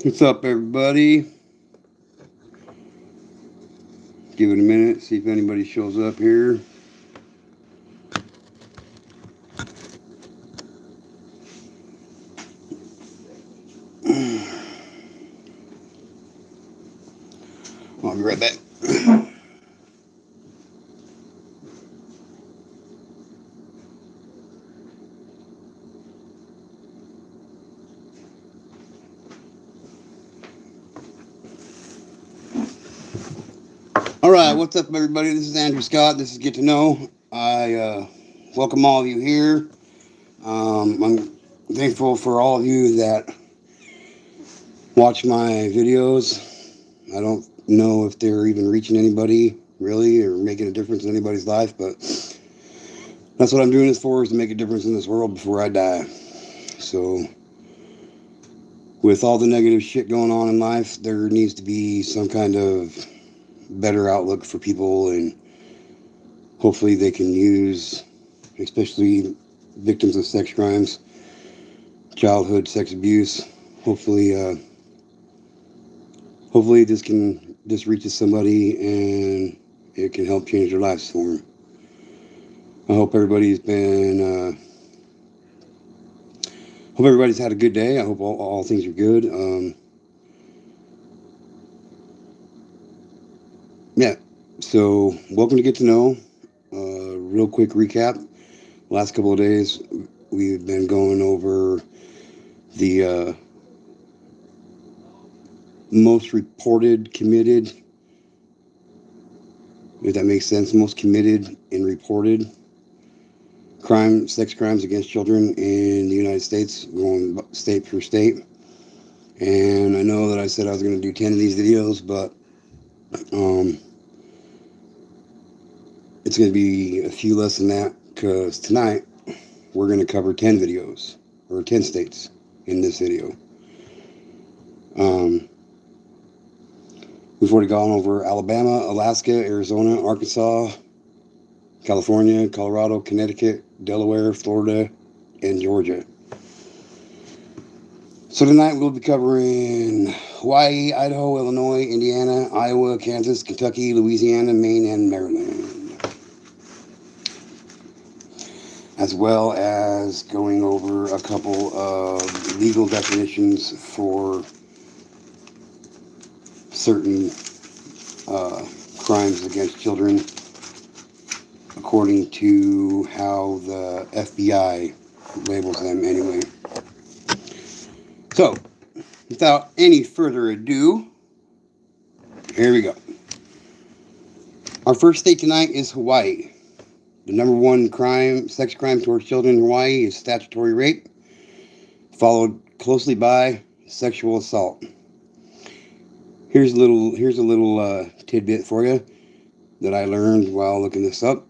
What's up, everybody? Give it a minute, see if anybody shows up here. I'll be right back. All right, what's up, everybody? This is Andrew Scott. This is Get to Know. I welcome all of you here. I'm thankful for all of you that watch my videos. I don't know if they're even reaching anybody, really, or making a difference in anybody's life, but that's what I'm doing this for, is to make a difference in this world before I die. So, with all the negative shit going on in life, there needs to be some kind of better outlook for people, and hopefully they can use, especially victims of sex crimes, childhood sex abuse. Hopefully this can just reaches somebody and it can help change their lives for them. I hope everybody's been hope everybody's had a good day. I hope all things are good. Yeah, so welcome to Get to Know. Real quick recap. Last couple of days, we've been going over the most reported, committed, if that makes sense, most committed and reported sex crimes against children in the United States, going state for state. And I know that I said I was going to do 10 of these videos, but it's going to be a few less than that, because tonight we're going to cover 10 videos, or 10 states in this video. We've already gone over Alabama, Alaska, Arizona, Arkansas, California, Colorado, Connecticut, Delaware, Florida, and Georgia. So tonight we'll be covering Hawaii, Idaho, Illinois, Indiana, Iowa, Kansas, Kentucky, Louisiana, Maine, and Maryland. As well as going over a couple of legal definitions for certain crimes against children, according to how the FBI labels them anyway. So, without any further ado, here we go. Our first state tonight is Hawaii. The number one sex crime towards children in Hawaii is statutory rape, followed closely by sexual assault. Here's a little tidbit for you that I learned while looking this up.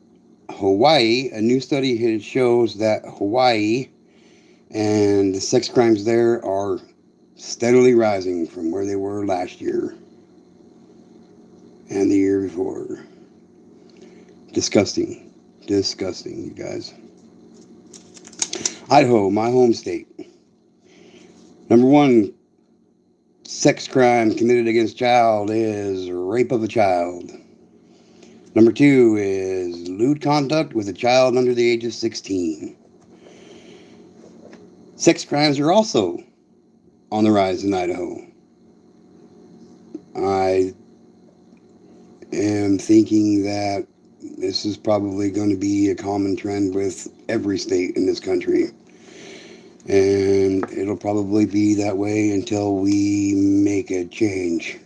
Hawaii, a new study shows that Hawaii and the sex crimes there are steadily rising from where they were last year and the year before. Disgusting, you guys. Idaho, my home state. Number one sex crime committed against child is rape of a child. Number two is lewd conduct with a child under the age of 16. Sex crimes are also on the rise in Idaho. I am thinking that this is probably going to be a common trend with every state in this country. And it'll probably be that way until we make a change.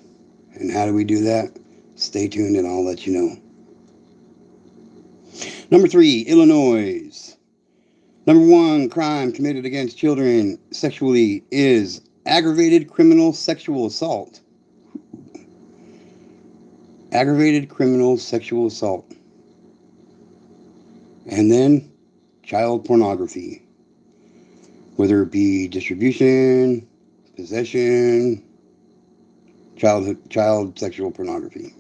And how do we do that? Stay tuned and I'll let you know. Number three, Illinois. Number one crime committed against children sexually is aggravated criminal sexual assault. Aggravated criminal sexual assault. And then child pornography. Whether it be distribution, possession, child sexual pornography.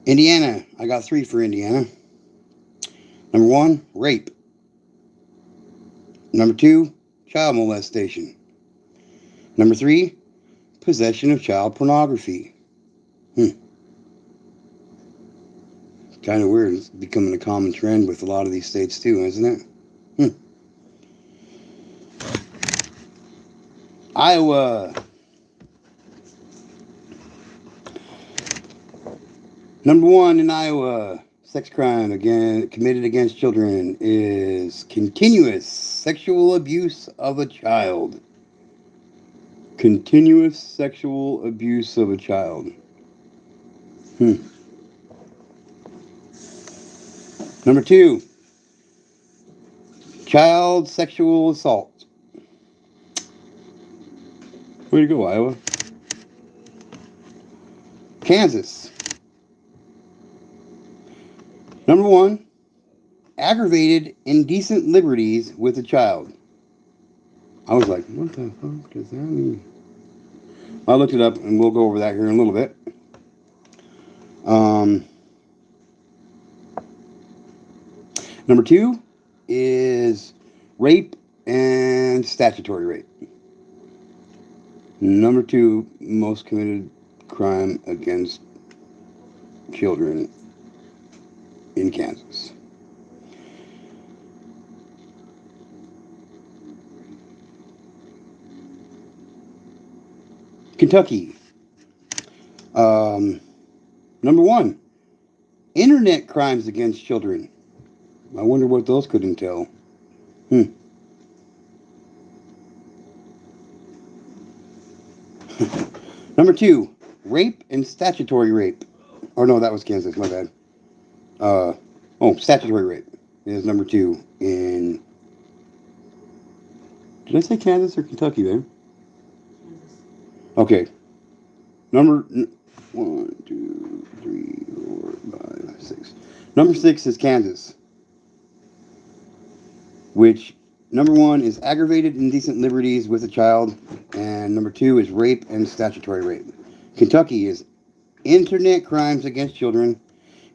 Indiana, I got 3 for Indiana. Number one, rape. Number two, child molestation. Number 3, possession of child pornography. Kind of weird. It's becoming a common trend with a lot of these states too, isn't it? Iowa. Number 1 in Iowa, sex crime committed against children is continuous sexual abuse of a child. Continuous sexual abuse of a child. Number 2, child sexual assault. Way to go, Iowa. Kansas. Number 1, aggravated indecent liberties with a child. I was like, what the fuck does that mean? I looked it up, and we'll go over that here in a little bit. Number 2 is rape and statutory rape. Number 2 most committed crime against children in Kansas. Kentucky. Number 1, internet crimes against children. I wonder what those could entail. Number 2, rape and statutory rape. Or no, that was Kansas, my bad. Statutory rape is number 2 in... Did I say Kansas or Kentucky there? Kansas. Okay. Number 1, 2, 3, 4, 5, 6. Number 6 is Kansas. Which, number 1 is aggravated indecent liberties with a child, and number 2 is rape and statutory rape. Kentucky is internet crimes against children,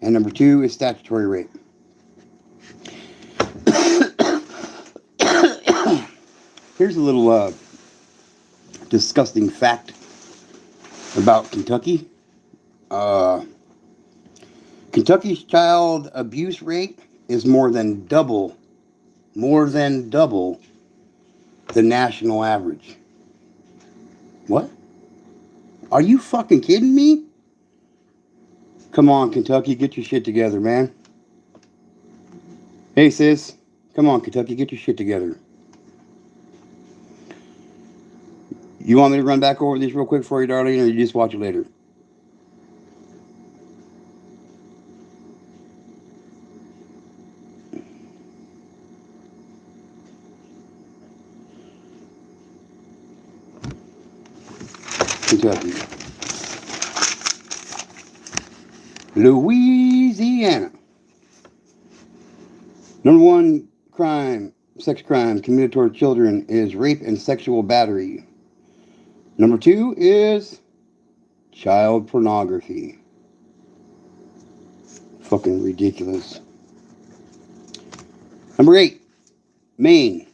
and number 2 is statutory rape. Here's a little disgusting fact about Kentucky. Kentucky's child abuse rate is more than double the national average. What? Are you fucking kidding me? Come on, Kentucky, get your shit together, man. Hey, sis. Come on, Kentucky, get your shit together. You want me to run back over this real quick for you, darling, or you just watch it later? Kentucky. Louisiana. Number 1 sex crime committed toward children is rape and sexual battery. Number 2 is child pornography. Fucking ridiculous. Number 8, Maine.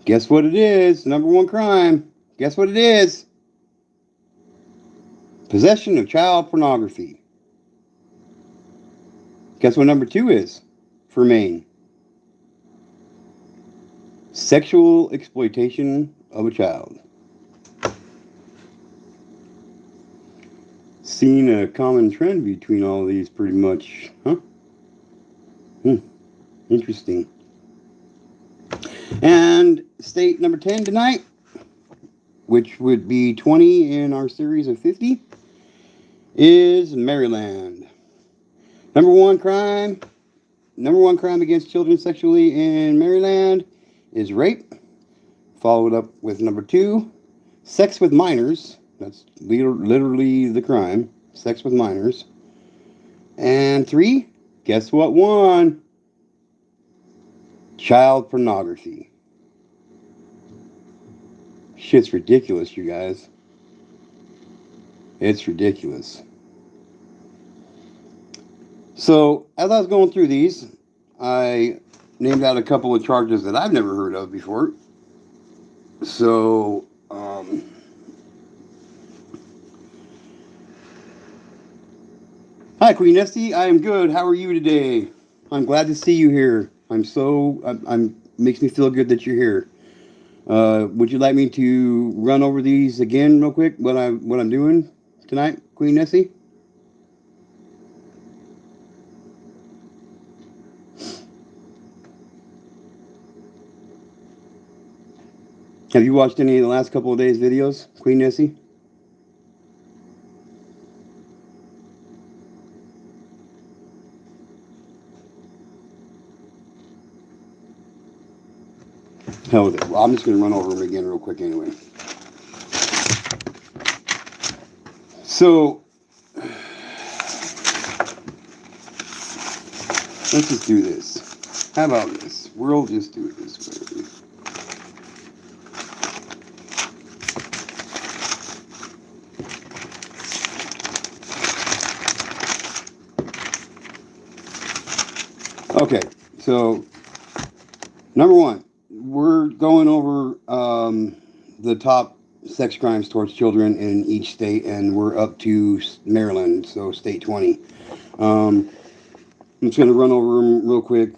Guess what it is? Number 1 crime. Guess what it is? Possession of child pornography. Guess what number 2 is for Maine? Sexual exploitation of a child. Seen a common trend between all of these pretty much, huh? Interesting. And state number 10 tonight, which would be 20 in our series of 50, is Maryland. Number one crime against children sexually in Maryland is rape. Followed up with number 2, sex with minors. That's literally the crime. Sex with minors. And 3, guess what won? Child pornography. Shit's ridiculous, you guys. It's ridiculous. So, as I was going through these, I named out a couple of charges that I've never heard of before. So, hi, Queen Nessie. I am good. How are you today? I'm glad to see you here. I'm makes me feel good that you're here. Would you like me to run over these again real quick? What I'm doing tonight, Queen Nessie? Have you watched any of the last couple of days' videos, Queen Nessie? Hell with it. Well, I'm just going to run over them again real quick anyway. So, let's just do this. How about this? We'll just do it this way. Okay, so number one, we're going over the top sex crimes towards children in each state, and we're up to Maryland, so state 20. I'm just going to run over them real quick.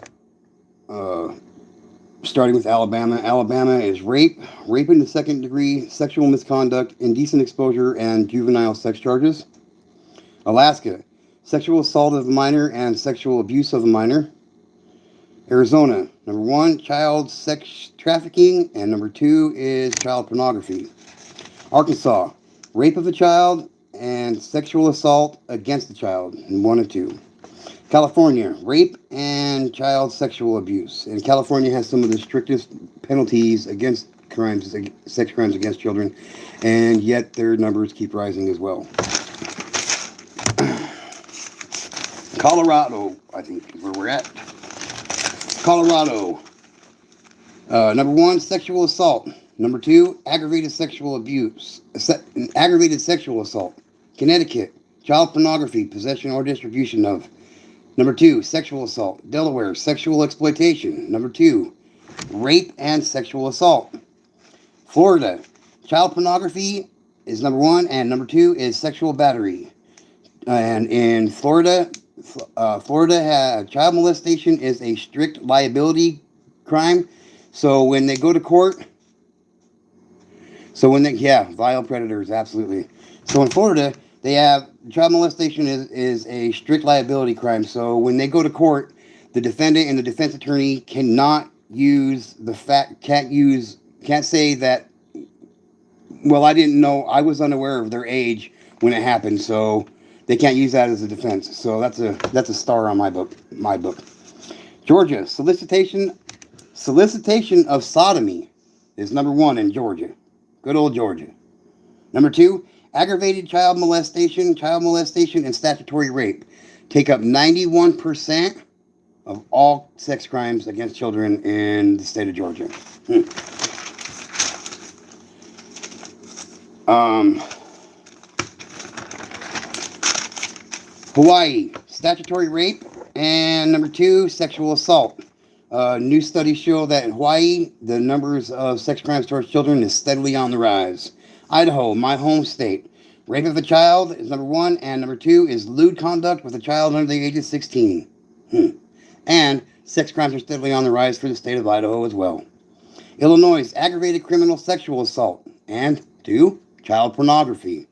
Starting with Alabama. Alabama is rape in the second degree, sexual misconduct, indecent exposure, and juvenile sex charges. Alaska, sexual assault of a minor and sexual abuse of a minor. Arizona, number 1, child sex trafficking, and number 2 is child pornography. Arkansas, rape of a child and sexual assault against the child, in 1 and 2. California, rape and child sexual abuse. And California has some of the strictest penalties against sex crimes against children, and yet their numbers keep rising as well. Colorado, I think, is where we're at. Colorado, number 1, sexual assault. Number 2, aggravated sexual abuse. Aggravated sexual assault. Connecticut, child pornography, possession or distribution of. Number 2, sexual assault. Delaware, sexual exploitation. Number 2, rape and sexual assault. Florida, child pornography is number 1, and number 2 is sexual battery. And in Florida, child molestation is a strict liability crime. So when they go to court, vile predators, absolutely. So in Florida, they have child molestation is a strict liability crime. So when they go to court, the defendant and the defense attorney cannot can't say that, well, I didn't know, I was unaware of their age when it happened, so they can't use that as a defense. So that's a star on my book. Georgia, solicitation of sodomy is number 1 in Georgia. Good old Georgia. Number 2, aggravated child molestation and statutory rape take up 91% of all sex crimes against children in the state of Georgia. Hawaii, statutory rape, and number 2, sexual assault. New studies show that in Hawaii, the numbers of sex crimes towards children is steadily on the rise. Idaho, my home state, rape of a child is number 1, and number 2 is lewd conduct with a child under the age of 16. And sex crimes are steadily on the rise for the state of Idaho as well. Illinois, aggravated criminal sexual assault, and 2, child pornography.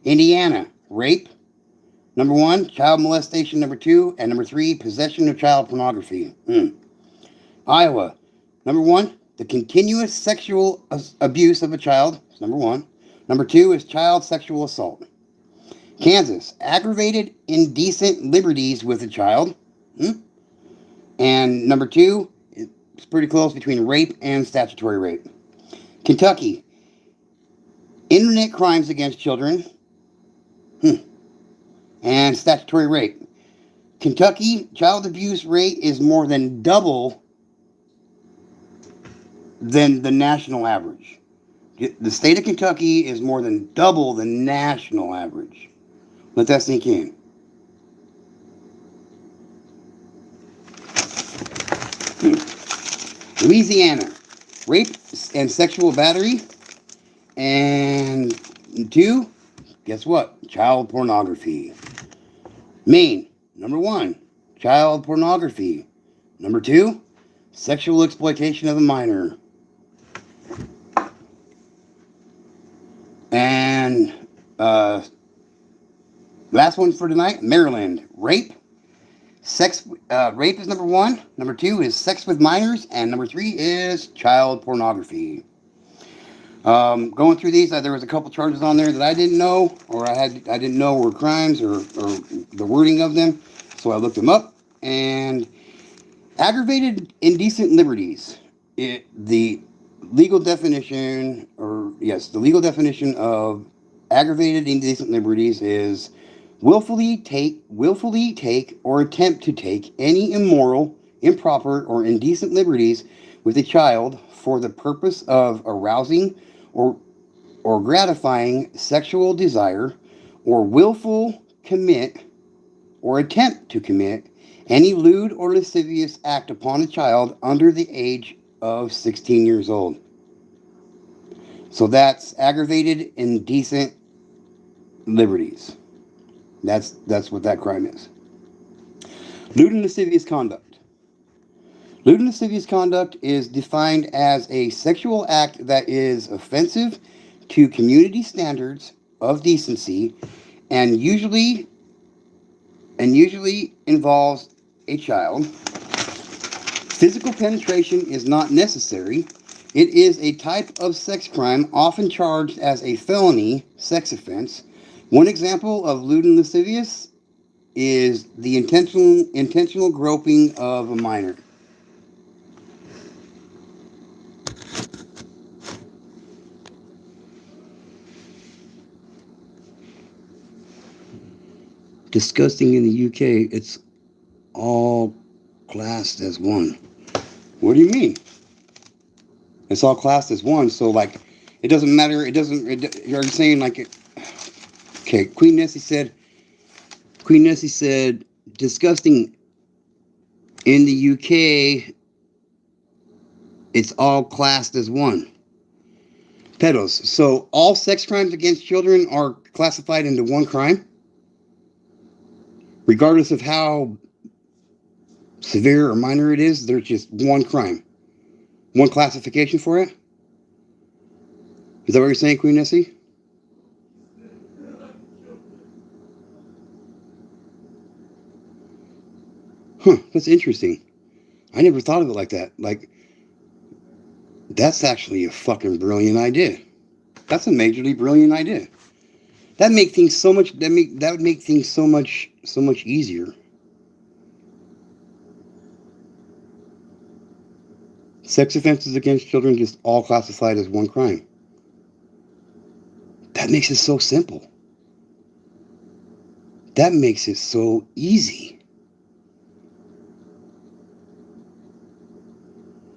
Indiana, rape, number 1, child molestation, number 2, and number 3, possession of child pornography. Iowa, number 1, the continuous sexual abuse of a child, is number 1. Number 2 is child sexual assault. Kansas, aggravated indecent liberties with a child. And number 2, it's pretty close between rape and statutory rape. Kentucky, internet crimes against children. And statutory rape. Kentucky, child abuse rate is more than double than the national average. The state of Kentucky is more than double the national average. Let that sink in. Louisiana, rape and sexual battery. And 2, guess what? Child pornography. Maine, number 1, child pornography. Number 2, sexual exploitation of a minor. And last one for tonight, Maryland, rape. Rape is number 1. Number 2 is sex with minors, and number 3 is child pornography. Going through these, there was a couple charges on there that I didn't know, or I didn't know were crimes or the wording of them, so I looked them up. And aggravated indecent liberties, the legal definition, the legal definition of aggravated indecent liberties is willfully take, or attempt to take any immoral, improper, or indecent liberties with a child for the purpose of arousing or gratifying sexual desire, or willful commit or attempt to commit any lewd or lascivious act upon a child under the age of 16 years old. So that's aggravated indecent liberties. That's what that crime is. Lewd and lascivious conduct. Lewd and lascivious conduct is defined as a sexual act that is offensive to community standards of decency and usually involves a child. Physical penetration is not necessary. It is a type of sex crime often charged as a felony sex offense. One example of lewd and lascivious is the intentional groping of a minor. Disgusting in the UK, it's all classed as one. What do you mean? It's all classed as one, so like it doesn't matter. You're saying like it. Okay, Queen Nessie said disgusting in the UK, it's all classed as one. Pedos. So all sex crimes against children are classified into one crime, regardless of how severe or minor it is. There's just one crime, one classification for it. Is that what you're saying, Queen Nessie? Huh, that's interesting. I never thought of it like that. Like, that's actually a fucking brilliant idea. That's a majorly brilliant idea. That make things so much. That would make things so much easier. Sex offenses against children just all classified as one crime. That makes it so simple. That makes it so easy.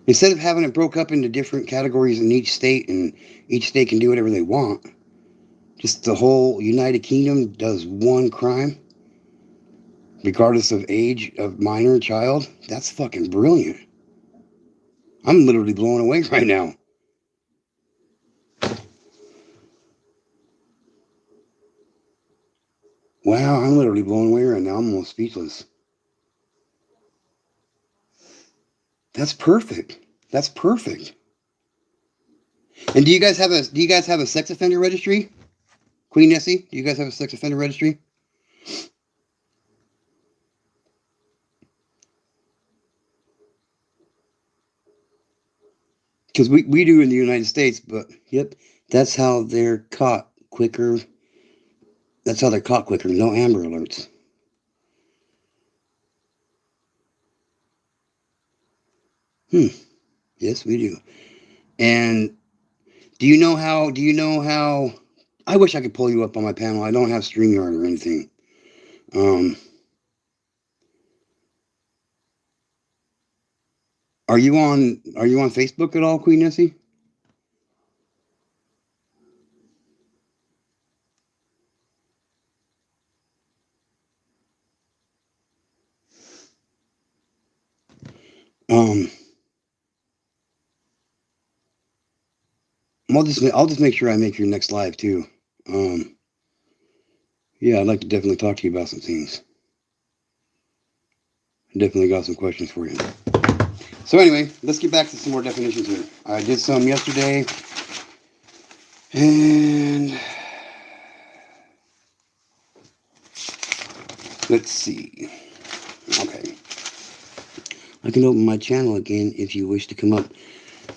Instead of having it broke up into different categories in each state, and each state can do whatever they want, just the whole United Kingdom does one crime, regardless of age of minor child. That's fucking brilliant. I'm literally blown away right now. Wow, I'm literally blown away right now. I'm almost speechless. That's perfect. That's perfect. And do you guys have a sex offender registry? Queen Nessie, do you guys have a sex offender registry? Because we do in the United States, but yep, that's how they're caught quicker. That's how they're caught quicker. No Amber Alerts. Yes, we do. And do you know how? I wish I could pull you up on my panel. I don't have StreamYard or anything. Are you on Facebook at all, Queen Nessie? Um, I'll just make sure I make your next live too. Yeah, I'd like to definitely talk to you about some things. I definitely got some questions for you. So anyway, let's get back to some more definitions here. I did some yesterday, and let's see. Okay, I can open my channel again if you wish to come up.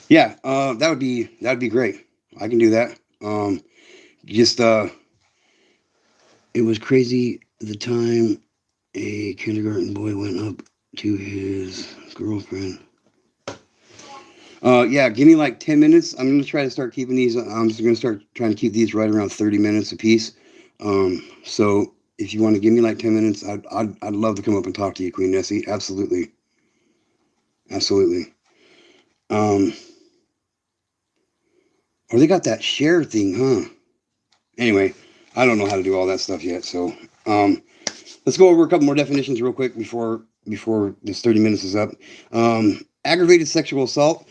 Yeah, that would be great. I can do that. Just it was crazy the time a kindergarten boy went up to his girlfriend. Yeah, give me like 10 minutes. I'm going to try to start keeping these. I'm just going to start trying to keep these right around 30 minutes a piece. So if you want to give me like 10 minutes, I'd love to come up and talk to you, Queen Nessie. Absolutely. Absolutely. Or they got that share thing, huh? Anyway, I don't know how to do all that stuff yet. So, let's go over a couple more definitions real quick before this 30 minutes is up. Aggravated sexual assault.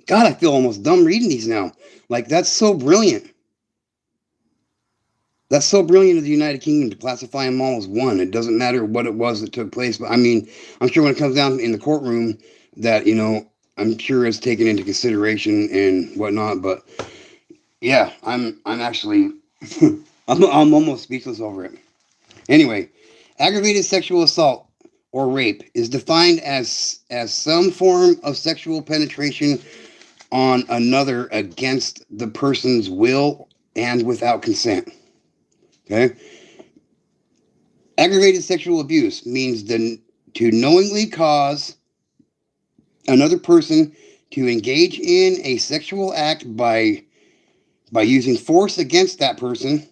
God, I feel almost dumb reading these now. Like, that's so brilliant. That's so brilliant of the United Kingdom to classify them all as one. It doesn't matter what it was that took place. But I mean, I'm sure when it comes down in the courtroom that, I'm sure it's taken into consideration and whatnot. But yeah, I'm actually, I'm almost speechless over it. Anyway, aggravated sexual assault or rape is defined as some form of sexual penetration on another against the person's will and without consent. Okay? Aggravated sexual abuse means to knowingly cause another person to engage in a sexual act by using force against that person,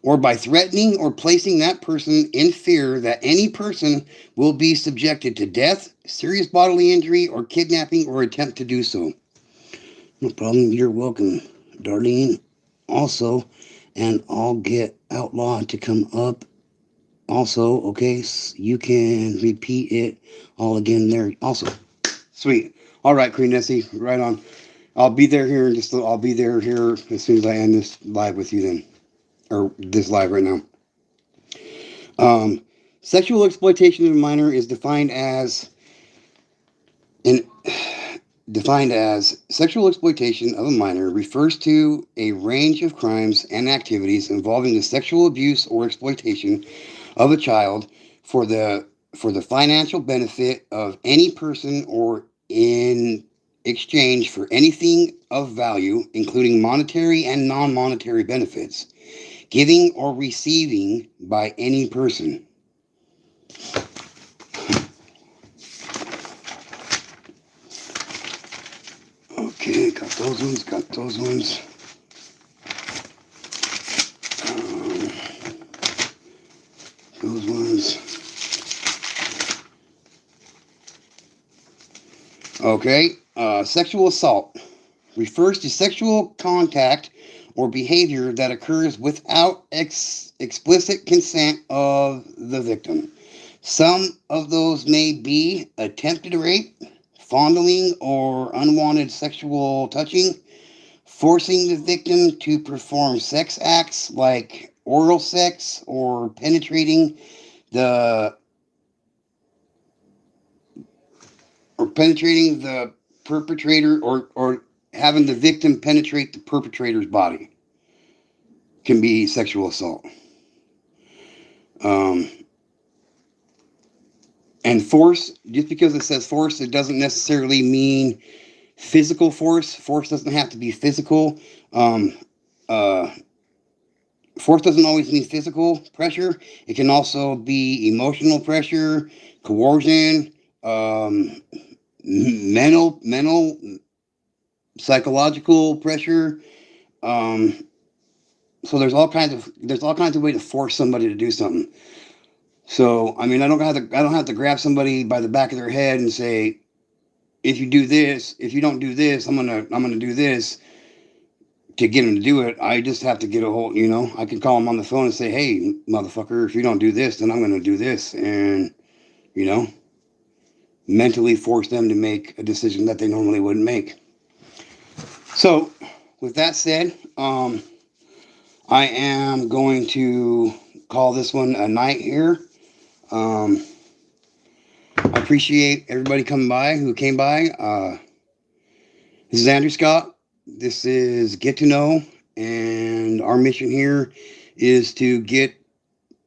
or by threatening or placing that person in fear that any person will be subjected to death, serious bodily injury, or kidnapping, or attempt to do so. No problem. You're welcome, Darlene. Also, and I'll get Outlaw to come up. Also, okay, you can repeat it all again there. Also, sweet. All right, Queen Nessie, right on. I'll be there here in just. I'll be there here as soon as I end this live with you then, or this live right now. Sexual exploitation of a minor is defined as sexual exploitation of a minor refers to a range of crimes and activities involving the sexual abuse or exploitation of a child for the financial benefit of any person or in exchange for anything of value, including monetary and non-monetary benefits, giving or receiving by any person. Okay, got those ones. Those ones. Okay, sexual assault refers to sexual contact or behavior that occurs without explicit consent of the victim. Some of those may be attempted rape, fondling or unwanted sexual touching, forcing the victim to perform sex acts like oral sex, or penetrating the perpetrator, or having the victim penetrate the perpetrator's body can be sexual assault. And force, just because it says force, it doesn't necessarily mean physical force. Force doesn't have to be physical. Force doesn't always mean physical pressure. It can also be emotional pressure, coercion, mental, psychological pressure. So there's all kinds of ways to force somebody to do something. So I mean, I don't have to grab somebody by the back of their head and say, if you do this, if you don't do this, I'm gonna do this, to get them to do it. I just have to get a hold. I can call them on the phone and say, hey, motherfucker, if you don't do this, then I'm gonna do this, and mentally force them to make a decision that they normally wouldn't make. So, with that said, I am going to call this one a night here. I appreciate everybody coming by who came by. This is Andrew Scott. This is Get to Know, and our mission here is to get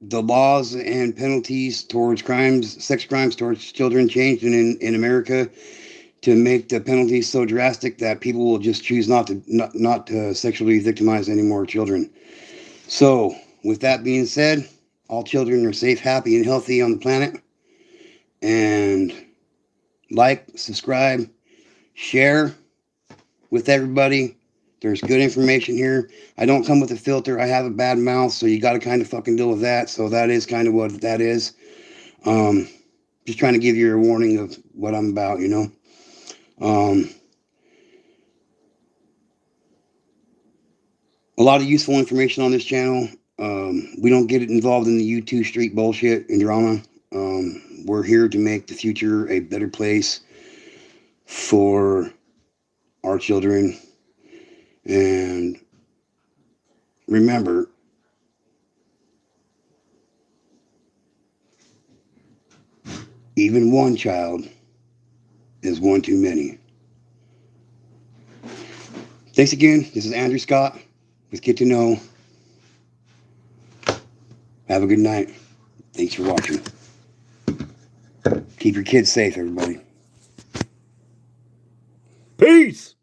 the laws and penalties towards crimes, sex crimes towards children changed in America, to make the penalties so drastic that people will just choose not to sexually victimize any more children. So, with that being said, all children are safe, happy, and healthy on the planet. And like, subscribe, share with everybody. There's good information here. I don't come with a filter. I have a bad mouth, so you got to kind of fucking deal with that. So that is kind of what that is. Just trying to give you a warning of what I'm about, you know. A lot of useful information on this channel. We don't get involved in the YouTube street bullshit and drama. We're here to make the future a better place for our children. And remember, even one child is one too many. Thanks again. This is Andrew Scott with Get to Know. Have a good night. Thanks for watching. Keep your kids safe, everybody. Peace!